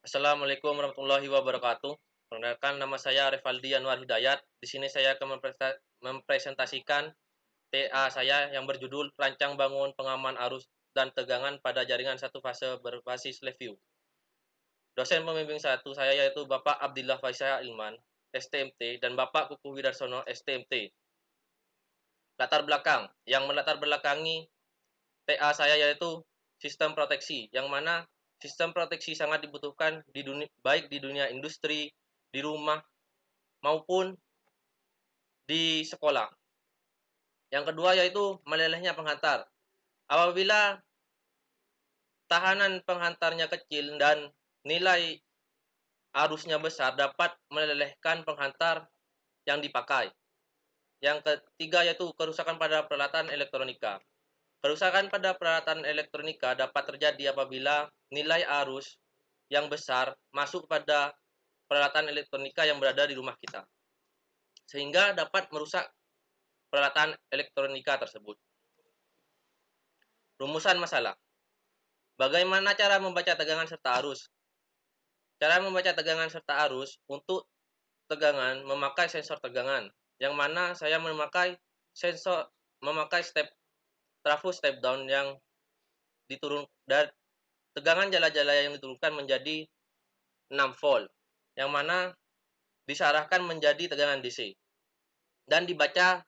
Assalamualaikum warahmatullahi wabarakatuh. Perkenalkan nama saya Revaldi Anwar Hidayat. Di sini saya akan mempresentasikan TA saya yang berjudul Rancang Bangun Pengaman Arus dan Tegangan pada Jaringan Satu Fase Berbasis Review. Dosen pembimbing satu saya yaitu Bapak Abdillah Faisal Ilman, STMT, dan Bapak Kuku Widarsono, STMT. Latar belakang yang melatar belakangi TA saya yaitu sistem proteksi, yang mana sistem proteksi sangat dibutuhkan di dunia, baik di dunia industri, di rumah, maupun di sekolah. Yang kedua yaitu melelehnya penghantar. Apabila tahanan penghantarnya kecil dan nilai arusnya besar dapat melelehkan penghantar yang dipakai. Yang ketiga yaitu kerusakan pada peralatan elektronika. Kerusakan pada peralatan elektronika dapat terjadi apabila nilai arus yang besar masuk pada peralatan elektronika yang berada di rumah kita, sehingga dapat merusak peralatan elektronika tersebut. Rumusan masalah. Bagaimana cara membaca tegangan serta arus? Cara membaca tegangan serta arus untuk tegangan memakai sensor tegangan, yang mana saya memakai step trafo step down yang diturun dan tegangan jala-jala yang diturunkan menjadi 6 volt, yang mana disarahkan menjadi tegangan DC dan dibaca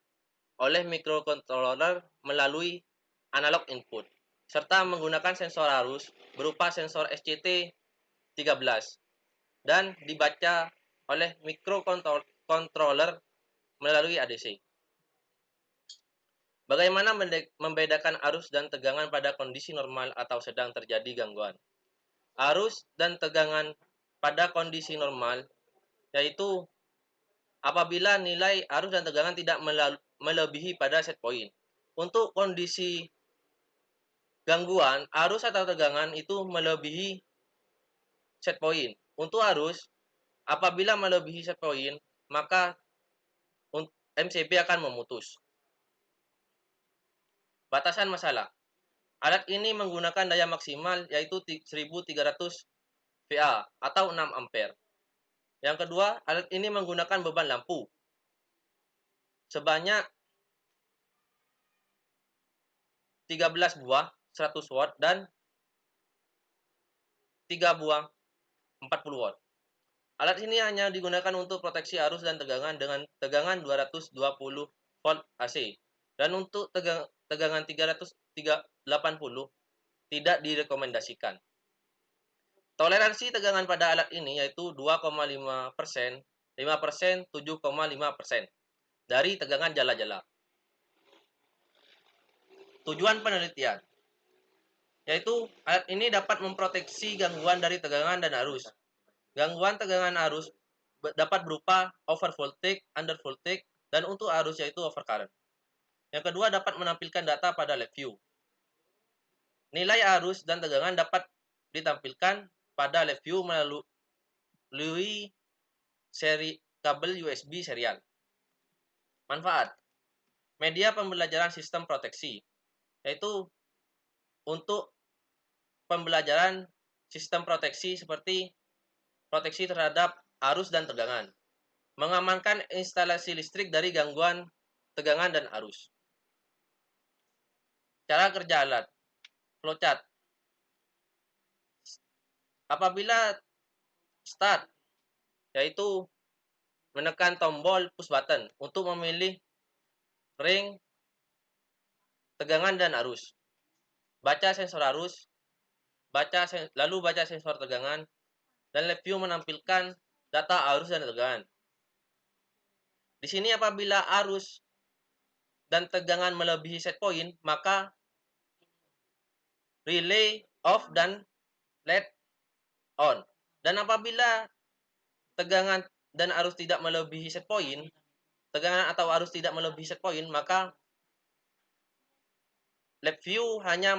oleh microcontroller melalui analog input, serta menggunakan sensor arus berupa sensor SCT13 dan dibaca oleh microcontroller melalui ADC. Bagaimana membedakan arus dan tegangan pada kondisi normal atau sedang terjadi gangguan? Arus dan tegangan pada kondisi normal yaitu apabila nilai arus dan tegangan tidak melebihi pada set point. Untuk kondisi gangguan, arus atau tegangan itu melebihi set point. Untuk arus, apabila melebihi set point, maka MCB akan memutus. Batasan masalah. Alat ini menggunakan daya maksimal yaitu 1300 VA atau 6 ampere. Yang kedua, alat ini menggunakan beban lampu sebanyak 13 buah 100 watt dan 3 buah 40 watt. Alat ini hanya digunakan untuk proteksi arus dan tegangan dengan tegangan 220 volt AC. Dan untuk tegangan 380 tidak direkomendasikan. Toleransi tegangan pada alat ini yaitu 2,5%, 5%, 7,5% dari tegangan jala-jala. Tujuan penelitian yaitu alat ini dapat memproteksi gangguan dari tegangan dan arus. Gangguan tegangan arus dapat berupa overvoltage, undervoltage, dan untuk arus yaitu overcurrent. Yang kedua dapat menampilkan data pada lab view. Nilai arus dan tegangan dapat ditampilkan pada lab view melalui seri kabel USB serial. Manfaat. Media pembelajaran sistem proteksi yaitu untuk pembelajaran sistem proteksi seperti proteksi terhadap arus dan tegangan, mengamankan instalasi listrik dari gangguan tegangan dan arus. Cara kerja alat. Flowchart. Apabila start, yaitu menekan tombol push button untuk memilih ring, tegangan, dan arus. Baca sensor arus, lalu baca sensor tegangan, dan lab view menampilkan data arus dan tegangan. Di sini apabila arus dan tegangan melebihi set point, maka relay off dan LED on. Dan apabila tegangan dan arus tidak melebihi set point, tegangan atau arus tidak melebihi set point, maka lab view hanya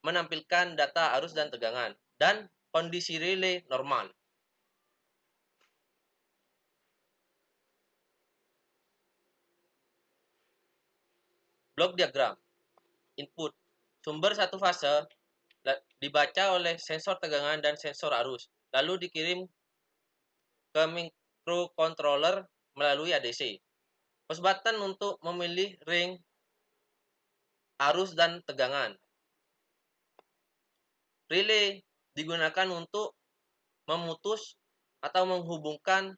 menampilkan data arus dan tegangan dan kondisi relay normal. Blok diagram. Input. Sumber satu fase dibaca oleh sensor tegangan dan sensor arus. lalu dikirim ke microcontroller melalui ADC. Push button untuk memilih ring, arus, dan tegangan. Relay digunakan untuk memutus atau menghubungkan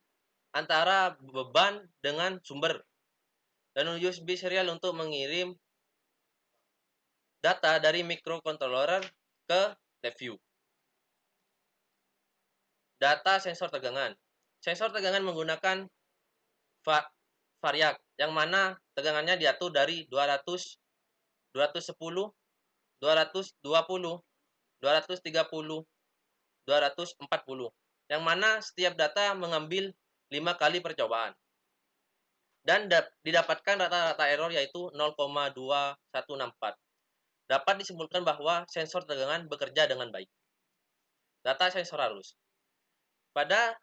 antara beban dengan sumber. Dan USB serial untuk mengirim data dari microcontroller ke LabVIEW. Data sensor tegangan. Sensor tegangan menggunakan variak, yang mana tegangannya diatur dari 200, 210, 220, 230, 240, yang mana setiap data mengambil 5 kali percobaan. Dan didapatkan rata-rata error yaitu 0,2164. Dapat disimpulkan bahwa sensor tegangan bekerja dengan baik. Data sensor arus. Pada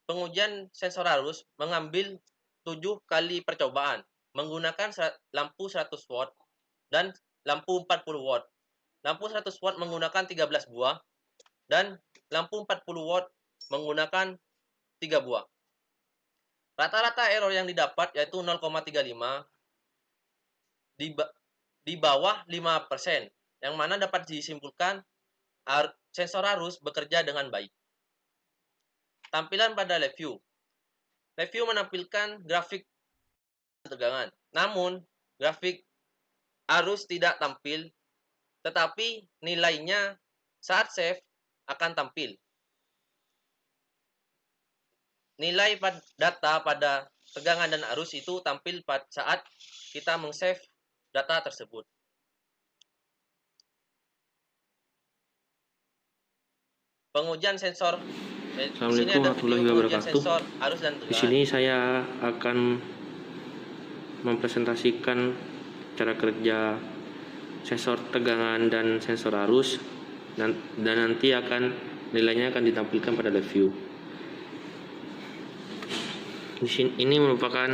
pengujian sensor arus mengambil 7 kali percobaan menggunakan lampu 100 watt dan lampu 40 watt. Lampu 100 watt menggunakan 13 buah dan lampu 40 watt menggunakan 3 buah. Rata-rata error yang didapat yaitu 0,35 di bawah 5%, yang mana dapat disimpulkan sensor arus bekerja dengan baik. Tampilan pada LabVIEW. LabVIEW menampilkan grafik tegangan. Namun, grafik arus tidak tampil, tetapi nilainya saat save akan tampil. Nilai data pada tegangan dan arus itu tampil pada saat kita meng-save data tersebut. Pengujian sensor. Assalamualaikum warahmatullahi wabarakatuh. Di sini saya akan mempresentasikan cara kerja sensor tegangan dan sensor arus, dan nanti nilainya akan ditampilkan pada LabVIEW. Di sini ini merupakan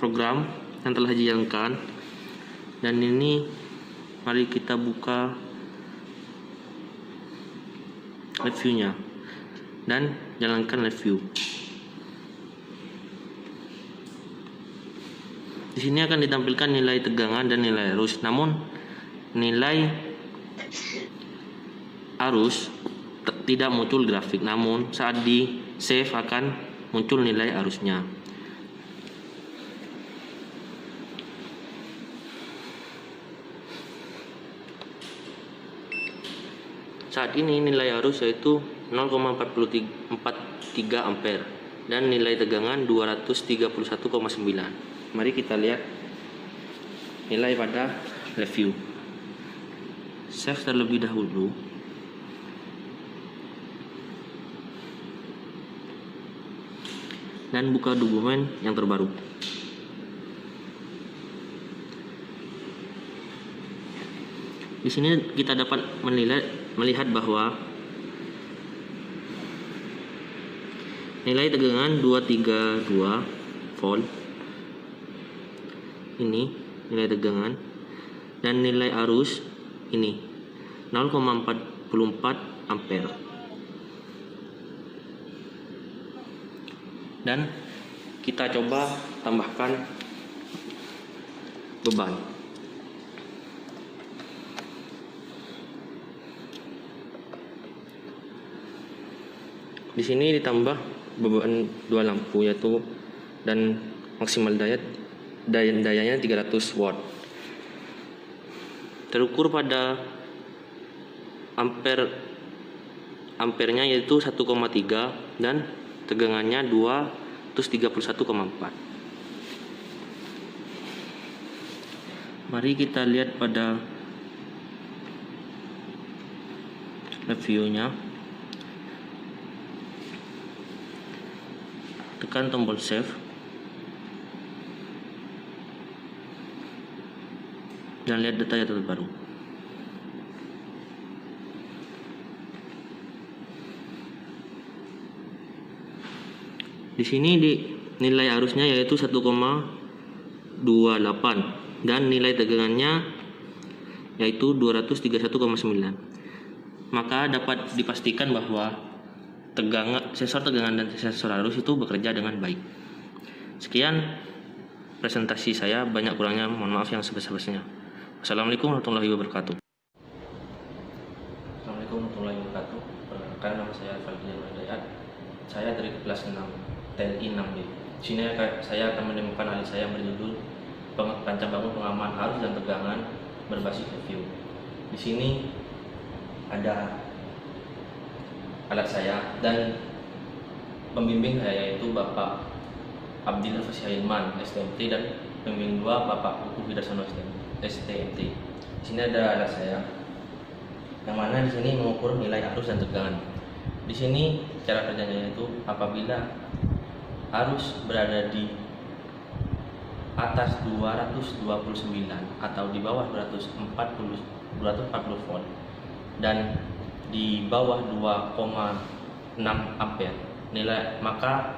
program yang telah dijalankan, dan ini mari kita buka LabVIEW-nya dan jalankan LabVIEW. Di sini akan ditampilkan nilai tegangan dan nilai arus. Namun nilai arus tidak muncul grafik, namun saat di save akan muncul nilai arusnya. Saat ini nilai arus yaitu 0,43 ampere dan nilai tegangan 231,9. Mari kita lihat nilai pada LabVIEW. Save terlebih dahulu. Dan buka dokumen yang terbaru. Di sini kita dapat melihat bahwa nilai tegangan 232 volt. Ini nilai tegangan, dan nilai arus ini 0,44 ampere. Dan kita coba tambahkan beban. Di sini ditambah beban 2 lampu yaitu, dan maksimal dayanya 300 watt. Terukur pada ampernya yaitu 1,3 dan tegangannya 231,4. Mari kita lihat pada LabVIEW-nya. Tekan tombol save dan lihat data yang terbaru. Di sini nilai arusnya yaitu 1,28 dan nilai tegangannya yaitu 231,9. Maka dapat dipastikan bahwa sensor tegangan dan sensor arus itu bekerja dengan baik. Sekian presentasi saya, banyak kurangnya mohon maaf yang sebesar-besarnya. Assalamualaikum warahmatullahi wabarakatuh. Assalamualaikum warahmatullahi wabarakatuh. Perkenalkan, nama saya Fadil Hidayat. Saya dari kelas 6 TNI 6B. Di sini saya akan menemukan alih saya berjudul Rancang bangun pengaman arus dan tegangan berbasis review. Di sini ada alat saya dan pembimbing saya yaitu Bapak Abdil Fasihilman STMT dan pembimbing 2 Bapak Uku Widarsono STMT. Di sini ada alat saya yang mana di sini mengukur nilai arus dan tegangan. Di sini cara kerjanya yaitu apabila arus berada di atas 229 atau di bawah 240 volt dan di bawah 2,6 ampere nilai, maka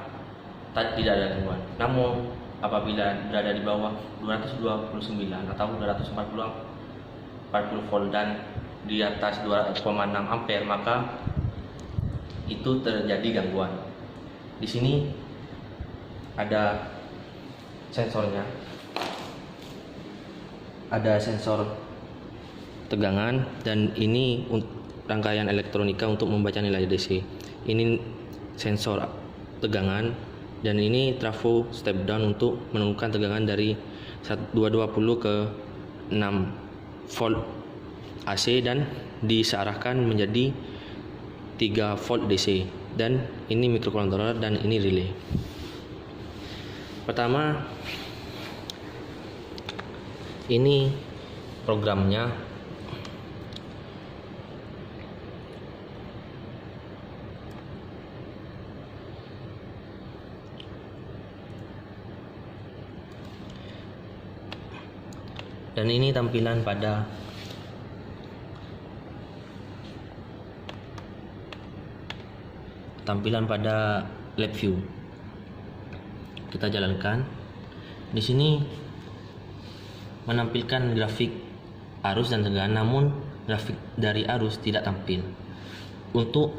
tidak ada gangguan. Namun apabila berada di bawah 229 atau 240 volt dan di atas 2,6 ampere, maka itu terjadi gangguan. Di sini ada sensornya, ada sensor tegangan dan ini rangkaian elektronika untuk membaca nilai DC. Ini sensor tegangan dan ini trafo step down untuk menurunkan tegangan dari 220 ke 6 volt AC dan disearahkan menjadi 3 volt DC, dan ini microcontroller dan ini relay. Pertama, ini programnya. Dan ini tampilan pada lab view. Kita jalankan. Di sini menampilkan grafik arus dan tegangan, namun grafik dari arus tidak tampil. Untuk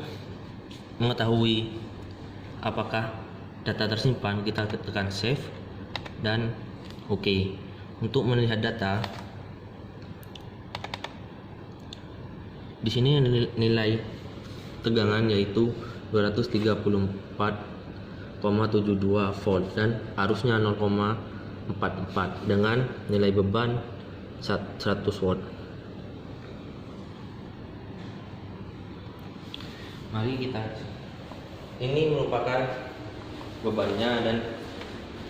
mengetahui apakah data tersimpan, kita tekan save dan OK. Untuk melihat data, di sini nilai tegangan yaitu 234,72 volt dan arusnya 0,44 dengan nilai beban 100 watt. Mari kita, ini merupakan bebannya dan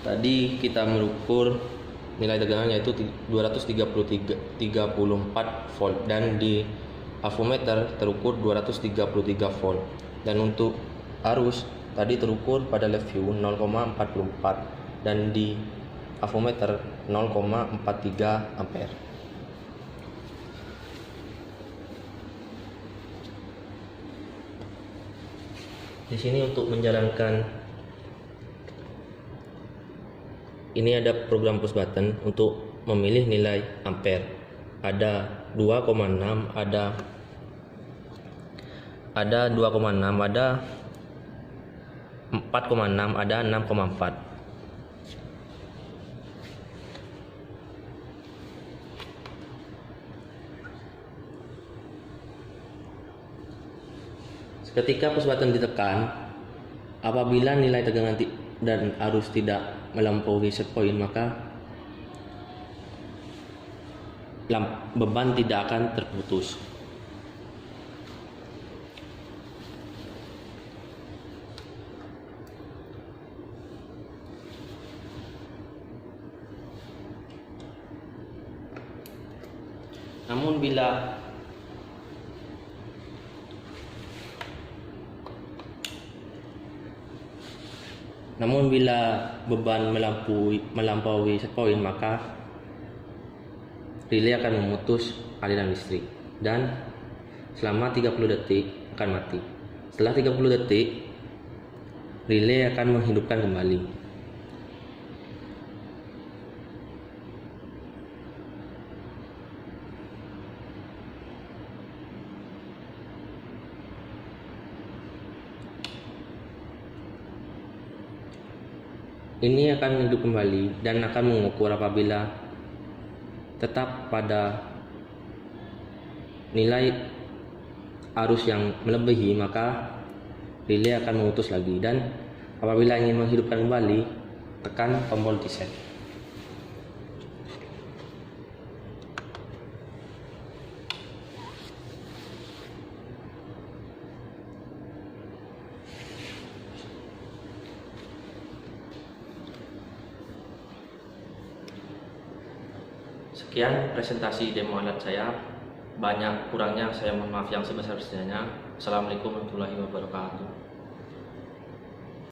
tadi kita mengukur nilai tegangan yaitu 234 volt dan di avometer terukur 233 volt, dan untuk arus tadi terukur pada lab view 0,44 dan di avometer 0,43 ampere. Di sini untuk menjalankan ini ada program push button untuk memilih nilai ampere. Ada 2,6, ada 2,6, ada 4,6, ada 6,4. Ketika push button ditekan, apabila nilai tegangan dan arus tidak melampaui set point, maka beban tidak akan terputus. Namun bila beban melampaui set point, maka relay akan memutus aliran listrik dan selama 30 detik akan mati. Setelah 30 detik, relay akan menghidupkan kembali. ini akan hidup kembali dan akan mengukur apabila tetap pada nilai arus yang melebihi, maka relay akan memutus lagi, dan apabila ingin menghidupkan kembali tekan tombol reset. Sekian presentasi demo alat saya. Banyak kurangnya saya mohon maaf yang sebesar-besarnya. Assalamualaikum warahmatullahi wabarakatuh.